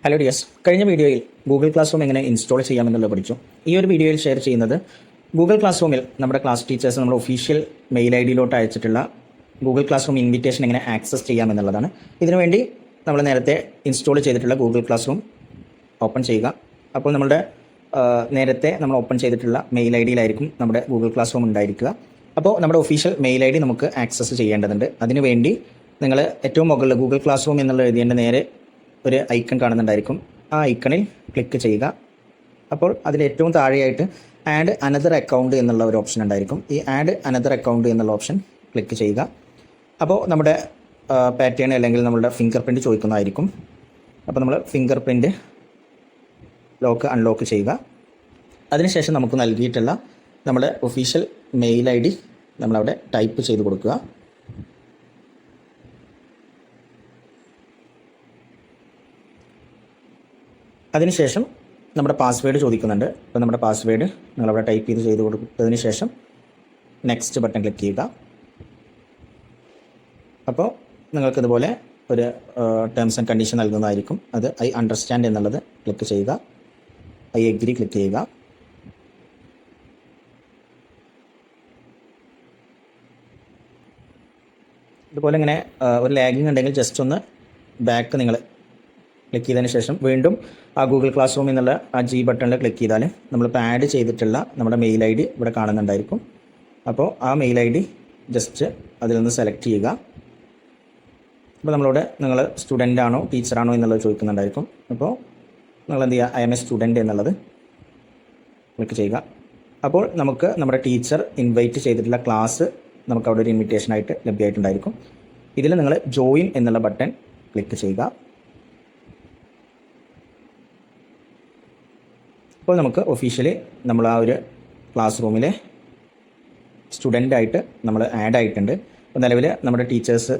Hello dears, കഴിഞ്ഞ വീഡിയോയിൽ Google class room എങ്ങനെ ഇൻസ്റ്റാൾ ചെയ്യാമെന്നുള്ളത് പഠിച്ചു. ഈ ഒരു വീഡിയോയിൽ ഷെയർ ചെയ്യുന്നത് ഗൂഗിൾ ക്ലാസ് റൂമിൽ നമ്മുടെ ക്ലാസ് ടീച്ചേഴ്സ് നമ്മുടെ ഒഫീഷ്യൽ മെയിൽ ഐ ഡിയിലോട്ട് അയച്ചിട്ടുള്ള ഗൂഗിൾ ക്ലാസ് റൂം ഇൻവിറ്റേഷൻ എങ്ങനെ ആക്സസ് ചെയ്യാമെന്നുള്ളതാണ്. ഇതിനുവേണ്ടി നമ്മൾ നേരത്തെ ഇൻസ്റ്റാൾ ചെയ്തിട്ടുള്ള ഗൂഗിൾ ക്ലാസ് റൂം ഓപ്പൺ ചെയ്യുക. അപ്പോൾ നമ്മുടെ നേരത്തെ നമ്മൾ ഓപ്പൺ ചെയ്തിട്ടുള്ള മെയിൽ ഐ ഡിയിലായിരിക്കും നമ്മുടെ ഗൂഗിൾ ക്ലാസ് റൂം ഉണ്ടായിരിക്കുക. അപ്പോൾ നമ്മുടെ ഒഫീഷ്യൽ മെയിൽ ഐ ഡി നമുക്ക് ആക്സസ് ചെയ്യേണ്ടതുണ്ട്. അതിനുവേണ്ടി നിങ്ങൾ ഏറ്റവും മുകളിൽ ഗൂഗിൾ ക്ലാസ് റൂം എന്നുള്ള എഴുതിയതിൻ്റെ നേരെ ഒരു ഐക്കൺ കാണുന്നുണ്ടായിരിക്കും. ആ ഐക്കണിൽ ക്ലിക്ക് ചെയ്യുക. അപ്പോൾ അതിൽ ഏറ്റവും താഴെയായിട്ട് ആഡ് അനദർ അക്കൗണ്ട് എന്നുള്ള ഒരു ഓപ്ഷൻ ഉണ്ടായിരിക്കും. ഈ ആഡ് അനദർ അക്കൗണ്ട് എന്നുള്ള ഓപ്ഷൻ ക്ലിക്ക് ചെയ്യുക. അപ്പോൾ നമ്മുടെ പാറ്റേൺ അല്ലെങ്കിൽ നമ്മുടെ ഫിംഗർ പ്രിൻറ്റ് ചോദിക്കുന്നതായിരിക്കും. അപ്പോൾ നമ്മൾ ഫിംഗർ പ്രിൻറ്റ് ലോക്ക് അൺലോക്ക് ചെയ്യുക. അതിനുശേഷം നമുക്ക് നൽകിയിട്ടുള്ള നമ്മുടെ ഒഫീഷ്യൽ മെയിൽ ഐ ഡി നമ്മളവിടെ ടൈപ്പ് ചെയ്ത് കൊടുക്കുക. അതിനുശേഷം നമ്മുടെ പാസ്വേഡ് ചോദിക്കുന്നുണ്ട്. അപ്പോൾ നമ്മുടെ പാസ്വേഡ് നിങ്ങളവിടെ ടൈപ്പ് ചെയ്ത് കൊടുത്തതിന് ശേഷം നെക്സ്റ്റ് ബട്ടൺ ക്ലിക്ക് ചെയ്യുക. അപ്പോൾ നിങ്ങൾക്കിതുപോലെ ഒരു ടേംസ് ആൻഡ് കണ്ടീഷൻ നൽകുന്നതായിരിക്കും. അത് ഐ അണ്ടർസ്റ്റാൻഡ് എന്നുള്ളത് ക്ലിക്ക് ചെയ്യുക. ഐ എഗ്രി ക്ലിക്ക് ചെയ്യുക. ഇതുപോലെ ഇങ്ങനെ ഒരു ലാഗിങ് ഉണ്ടെങ്കിൽ ജസ്റ്റ് ഒന്ന് ബാക്ക് നിങ്ങൾ ക്ലിക്ക് ചെയ്തതിന് ശേഷം വീണ്ടും ആ ഗൂഗിൾ ക്ലാസ് റൂം എന്നുള്ള ആ ജി ബട്ടണിൽ ക്ലിക്ക് ചെയ്താൽ നമ്മളിപ്പോൾ ആഡ് ചെയ്തിട്ടുള്ള നമ്മുടെ മെയിൽ ഐ ഡി ഇവിടെ കാണുന്നുണ്ടായിരിക്കും. അപ്പോൾ ആ മെയിൽ ഐ ഡി ജസ്റ്റ് അതിൽ നിന്ന് സെലക്ട് ചെയ്യുക. അപ്പോൾ നമ്മളോട് നിങ്ങൾ സ്റ്റുഡൻ്റ് ആണോ ടീച്ചറാണോ എന്നുള്ളത് ചോദിക്കുന്നുണ്ടായിരിക്കും. അപ്പോൾ നിങ്ങൾ എന്ത് ചെയ്യുക, ഐ എം എ സ്റ്റുഡൻറ്റ് എന്നുള്ളത് ക്ലിക്ക് ചെയ്യുക. അപ്പോൾ നമുക്ക് നമ്മുടെ ടീച്ചർ ഇൻവൈറ്റ് ചെയ്തിട്ടുള്ള ക്ലാസ് നമുക്ക് അവിടെ ഒരു ഇൻവിറ്റേഷനായിട്ട് ലഭ്യമായിട്ടുണ്ടായിരിക്കും. ഇതിൽ നിങ്ങൾ ജോയിൻ എന്നുള്ള ബട്ടൺ ക്ലിക്ക് ചെയ്യുക. അപ്പോൾ നമുക്ക് ഒഫീഷ്യലി നമ്മൾ ആ ഒരു ക്ലാസ് റൂമിലെ സ്റ്റുഡൻ്റായിട്ട് നമ്മൾ ആഡ് ആയിട്ടുണ്ട്. അപ്പോൾ നിലവിൽ നമ്മുടെ ടീച്ചേഴ്സ്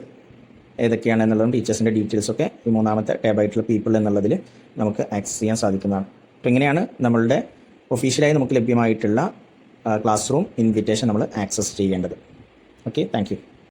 ഏതൊക്കെയാണ് എന്നുള്ളതും ടീച്ചേഴ്സിൻ്റെ ഡീറ്റെയിൽസൊക്കെ ഈ മൂന്നാമത്തെ ടാബായിട്ടുള്ള പീപ്പിൾ എന്നുള്ളതിൽ നമുക്ക് ആക്സസ് ചെയ്യാൻ സാധിക്കുന്നതാണ്. അപ്പോൾ ഇങ്ങനെയാണ് നമ്മളുടെ ഒഫീഷ്യലായി നമുക്ക് ലഭ്യമായിട്ടുള്ള ക്ലാസ് റൂം ഇൻവിറ്റേഷൻ നമ്മൾ ആക്സസ് ചെയ്യേണ്ടത്. Okay, thank you.